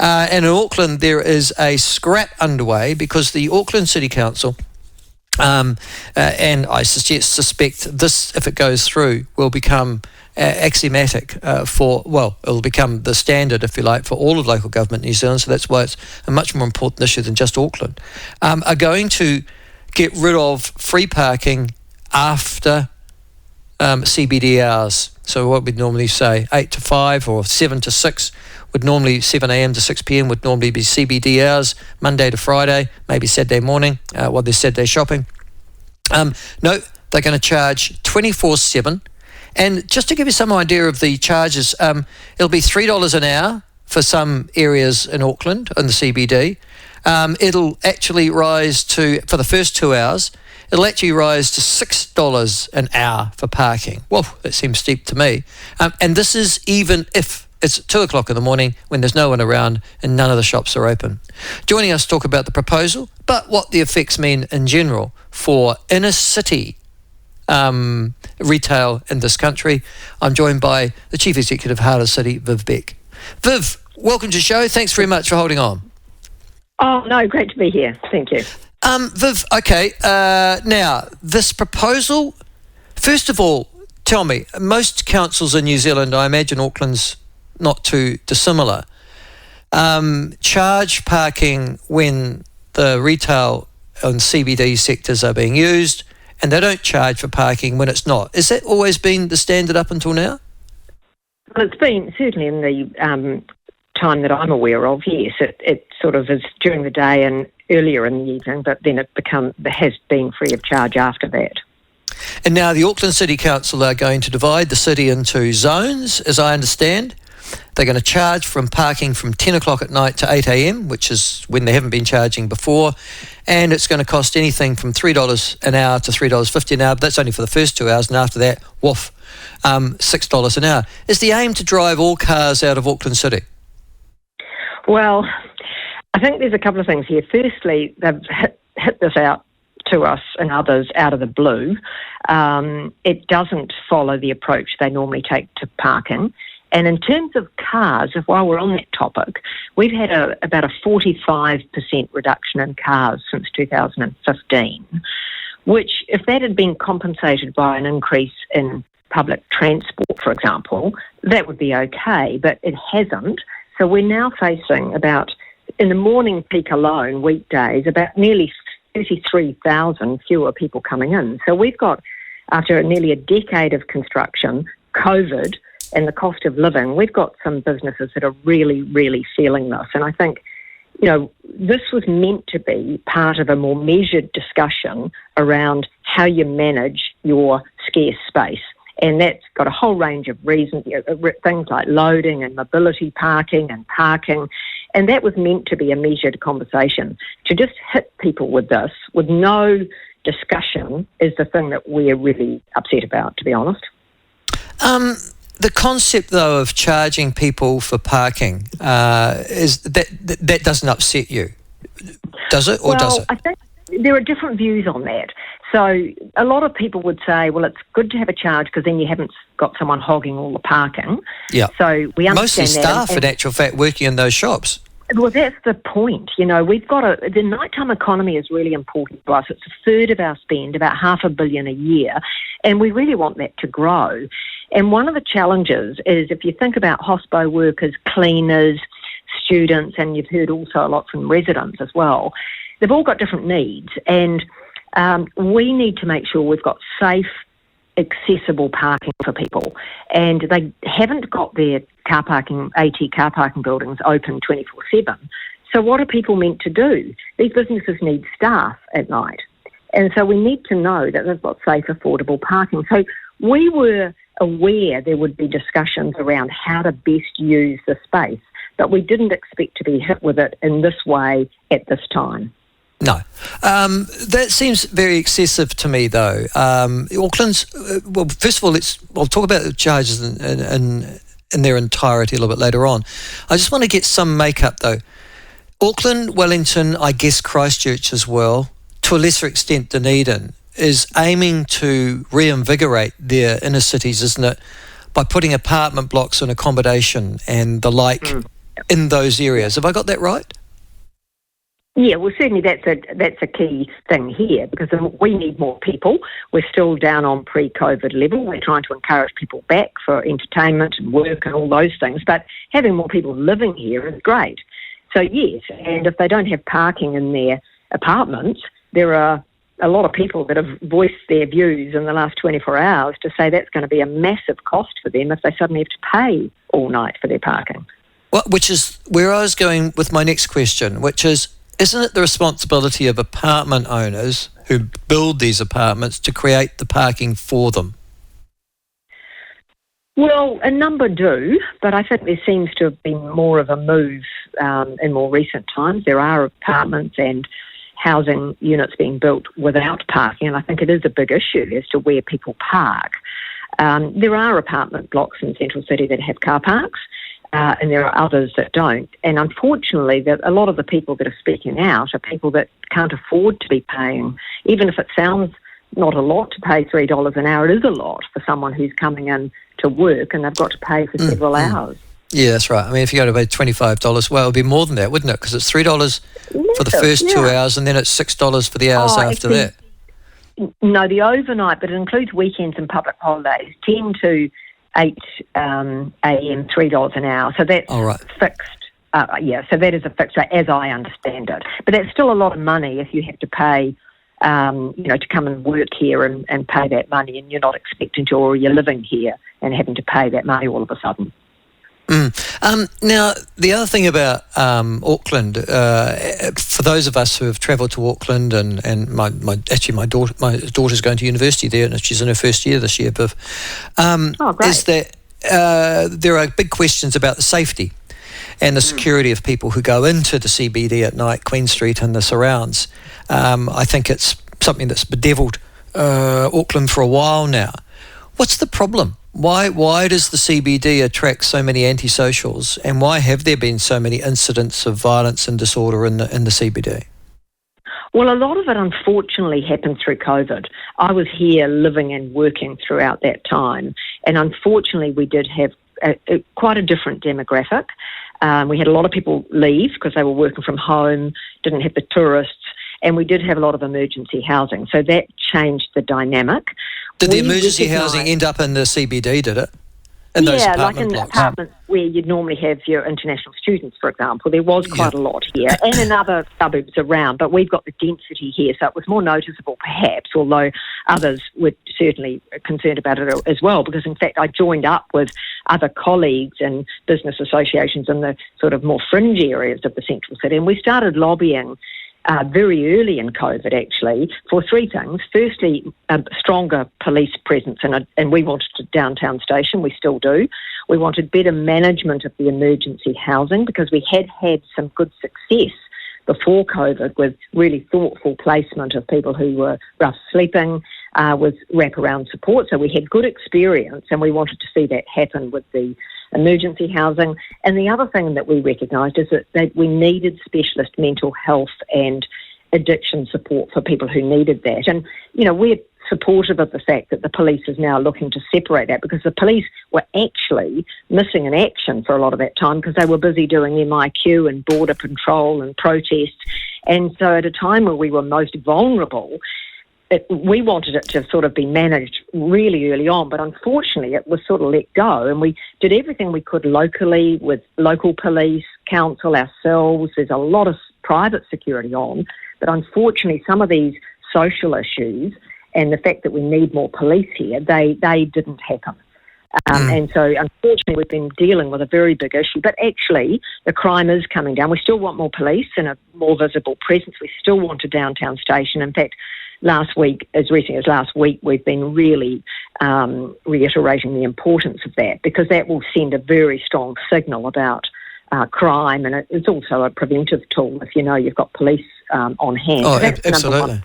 And in Auckland, there is a scrap underway because the Auckland City Council, and I suspect this, if it goes through, will become axiomatic it'll become the standard, if you like, for all of local government in New Zealand, so that's why it's a much more important issue than just Auckland, are going to get rid of free parking after CBD hours. So what we'd normally say 8 to 5 or 7 to 6 would normally, 7 a.m. to 6 p.m. would normally be CBD hours, Monday to Friday, maybe Saturday morning, while there's Saturday shopping. No, they're going to charge 24/7. And just to give you some idea of the charges, it'll be $3 an hour for some areas in Auckland, in the CBD. It'll actually rise to, for the first 2 hours, it'll actually rise to $6 an hour for parking. Whoa, that seems steep to me. And this is even if it's 2 o'clock in the morning when there's no one around and none of the shops are open. Joining us to talk about the proposal, but what the effects mean in general for inner city retail in this country, I'm joined by the Chief Executive of Heart of City, Viv Beck. Viv, welcome to the show. Thanks very much for holding on. Oh, no, great to be here. Thank you. Viv, okay, now, this proposal, first of all, tell me, most councils in New Zealand, I imagine Auckland's not too dissimilar, charge parking when the retail and CBD sectors are being used, and they don't charge for parking when it's not. Has that always been the standard up until now? Well, it's been, certainly in the time that I'm aware of, yes. It sort of is during the day and earlier in the evening, but then it has been free of charge after that. And now the Auckland City Council are going to divide the city into zones, as I understand. They're going to charge from parking from 10 o'clock at night to 8 a.m, which is when they haven't been charging before. And it's going to cost anything from $3 an hour to $3.50 an hour, but that's only for the first 2 hours. And after that, woof, $6 an hour. Is the aim to drive all cars out of Auckland City? Well, I think there's a couple of things here. Firstly, they've hit this out to us and others out of the blue. It doesn't follow the approach they normally take to parking. And in terms of cars, while we're on that topic, we've had about a 45% reduction in cars since 2015, which, if that had been compensated by an increase in public transport, for example, that would be okay, but it hasn't. So we're now facing about, in the morning peak alone, weekdays, about nearly 33,000 fewer people coming in. So we've got, after nearly a decade of construction, COVID, and the cost of living, we've got some businesses that are really, really feeling this. And I think, this was meant to be part of a more measured discussion around how you manage your scarce space. And that's got a whole range of reasons, things like loading and mobility parking and parking. And that was meant to be a measured conversation. To just hit people with this, with no discussion, is the thing that we're really upset about, to be honest. The concept, though, of charging people for parking, is that doesn't upset you, does it, or does it? I think there are different views on that. So a lot of people would say, well, it's good to have a charge because then you haven't got someone hogging all the parking. Yeah. So we understand mostly staff, in actual fact, working in those shops. Well, that's the point. We've got the nighttime economy is really important to us. It's a third of our spend, about $500 million a year, and we really want that to grow. And one of the challenges is, if you think about hospo workers, cleaners, students, and you've heard also a lot from residents as well, they've all got different needs, and we need to make sure we've got safe, accessible parking for people. And they haven't got their car parking buildings open 24/7. So what are people meant to do? These businesses need staff at night. And so we need to know that they've got safe, affordable parking. So we were aware there would be discussions around how to best use the space, but we didn't expect to be hit with it in this way at this time. No. That seems very excessive to me, though. Auckland's, well, first of all, I'll talk about the charges in their entirety a little bit later on. I just want to get some makeup, though. Auckland, Wellington, I guess Christchurch as well, to a lesser extent Dunedin, is aiming to reinvigorate their inner cities, isn't it, by putting apartment blocks and accommodation and the like in those areas. Have I got that right? Yeah, well, certainly that's a key thing here, because we need more people. We're still down on pre-COVID level. We're trying to encourage people back for entertainment and work and all those things, but having more people living here is great. So yes, and if they don't have parking in their apartments, there are a lot of people that have voiced their views in the last 24 hours to say that's going to be a massive cost for them if they suddenly have to pay all night for their parking. Well, which is where I was going with my next question, which is, isn't it the responsibility of apartment owners who build these apartments to create the parking for them? Well, a number do, but I think there seems to have been more of a move in more recent times. There are apartments and housing units being built without parking, and I think it is a big issue as to where people park. There are apartment blocks in Central City that have car parks, and there are others that don't. And unfortunately, a lot of the people that are speaking out are people that can't afford to be paying, even if it sounds not a lot to pay $3 an hour. It is a lot for someone who's coming in to work and they've got to pay for several hours. Yeah, that's right. I mean, if you go to pay $25, well, it would be more than that, wouldn't it? Because it's $3 for the first 2 hours, and then it's $6 for the hours after that. No, the overnight, but it includes weekends and public holidays, 10 to 8 a.m., $3 an hour. So that's fixed. So that is a fixed rate, as I understand it. But that's still a lot of money if you have to pay, to come and work here and pay that money, and you're not expecting to, or you're living here and having to pay that money all of a sudden. Now, the other thing about Auckland, for those of us who have travelled to Auckland, and my daughter's going to university there, and she's in her first year this year, Viv, is that there are big questions about the safety and the security of people who go into the CBD at night, Queen Street and the surrounds. I think it's something that's bedevilled Auckland for a while now. What's the problem? Why does the CBD attract so many antisocials, and why have there been so many incidents of violence and disorder in the CBD? Well, a lot of it, unfortunately, happened through COVID. I was here living and working throughout that time, and unfortunately, we did have quite a different demographic. We had a lot of people leave because they were working from home, didn't have the tourists, and we did have a lot of emergency housing. So that changed the dynamic. Did the emergency housing end up in the CBD, did it? Those apartment blocks? Apartments where you'd normally have your international students, for example. There was quite a lot here, and in other suburbs around, but we've got the density here, so it was more noticeable perhaps, although others were certainly concerned about it as well, because in fact I joined up with other colleagues and business associations in the sort of more fringe areas of the central city, and we started lobbying very early in COVID, actually, for three things. Firstly, a stronger police presence, and we wanted a downtown station. We still do. We wanted better management of the emergency housing, because we had had some good success before COVID with really thoughtful placement of people who were rough sleeping, with wraparound support. So we had good experience, and we wanted to see that happen with the emergency housing. And the other thing that we recognised is that we needed specialist mental health and addiction support for people who needed that. And, we're supportive of the fact that the police is now looking to separate that, because the police were actually missing in action for a lot of that time because they were busy doing MIQ and border patrol and protests. And so at a time where we were most vulnerable, we wanted it to sort of be managed really early on, but unfortunately it was sort of let go, and we did everything we could locally with local police, council, ourselves. There's a lot of private security on, but unfortunately some of these social issues and the fact that we need more police here, they didn't happen. And so, unfortunately, we've been dealing with a very big issue. But actually, the crime is coming down. We still want more police and a more visible presence. We still want a downtown station. In fact, last week, as recently as last week, we've been really reiterating the importance of that, because that will send a very strong signal about crime, and it's also a preventive tool if you know you've got police on hand. Oh, so that's absolutely.